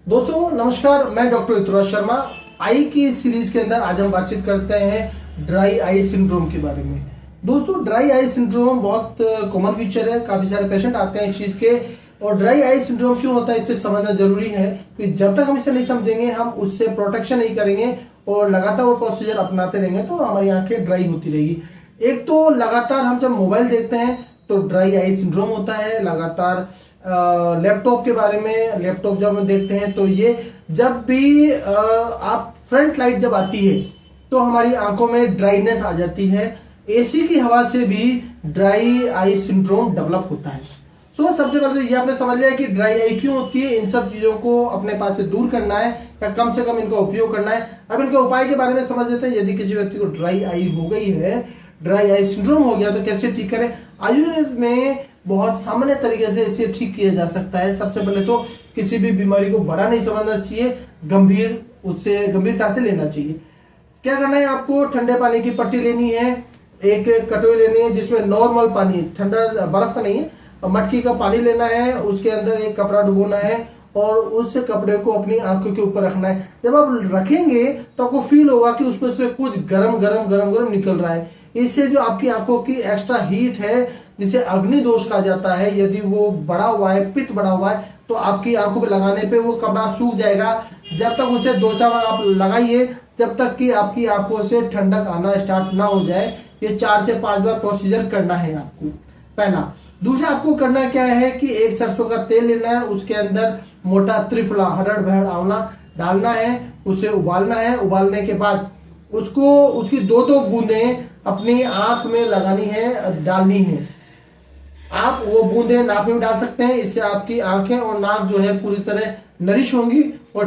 दोस्तों नमस्कार, मैं डॉक्टर ऋतुराज शर्मा। आई की इस सीरीज के अंदर आज हम बातचीत करते हैं ड्राई आई सिंड्रोम के बारे में। दोस्तों ड्राई आई सिंड्रोम बहुत कॉमन फीचर है, काफी सारे पेशेंट आते हैं इस चीज के। और ड्राई आई सिंड्रोम क्यों होता है इसे समझना जरूरी है, कि जब तक हम इसे नहीं समझेंगे, हम उससे प्रोटेक्शन नहीं करेंगे और लगातार वो प्रोसीजर अपनाते रहेंगे तो हमारी आंखें ड्राई होती रहेगी। एक तो लगातार हम जब मोबाइल देखते हैं तो ड्राई आई सिंड्रोम होता है। लगातार लैपटॉप के बारे में, लैपटॉप जब हम देखते हैं तो ये जब भी आप फ्रंट लाइट जब आती है तो हमारी आंखों में ड्राइनेस आ जाती है। एसी की हवा से भी ड्राई आई सिंड्रोम डेवलप होता है। सो सबसे पहले तो ये आपने समझ लिया कि ड्राई आई क्यों होती है। इन सब चीजों को अपने पास से दूर करना है या कम से कम इनका उपयोग करना है। अब इनके उपाय के बारे में समझ लेते हैं। यदि किसी व्यक्ति को ड्राई आई हो गई है, ड्राई आई सिंड्रोम हो गया, तो कैसे ठीक करें। आयुर्वेद में बहुत सामान्य तरीके से इसे ठीक किया जा सकता है। सबसे पहले तो किसी भी बीमारी को बड़ा नहीं समझना चाहिए, गंभीरता से लेना चाहिए। क्या करना है, आपको ठंडे पानी की पट्टी लेनी है, एक कटोरी लेनी है जिसमें नॉर्मल पानी, ठंडा बर्फ का नहीं है, मटकी का पानी लेना है। उसके अंदर एक कपड़ा डुबोना है और उस कपड़े को अपनी आंखों के ऊपर रखना है। जब आप रखेंगे तो आपको फील होगा कि उसमें से कुछ गरम गरम गरम गरम निकल रहा है। इससे जो आपकी आंखों की एक्स्ट्रा हीट है, जिसे अग्नि दोष कहा जाता है, यदि वो बढ़ा हुआ है, पित्त बढ़ा हुआ है, तो आपकी आंखों पे लगाने पे वो कपड़ा सूख जाएगा। जब तक उसे 2-4 बार आप लगाइए, जब तक कि आपकी आंखों से ठंडक आना स्टार्ट ना हो जाए। ये 4 से 5 बार प्रोसीजर करना है आपको, पहला। दूसरा आपको करना क्या है कि एक सरसों का तेल लेना है, उसके अंदर मोटा त्रिफला हरड़ भरड़ आंवला डालना है, उसे उबालना है। उबालने के बाद उसकी 2-2 बूंदें अपनी आंख में लगानी है, डालनी है। आप वो बूंदें नाक में भी डाल सकते हैं। इससे आपकी आंखें और नाक जो है पूरी तरह नरिश होंगी और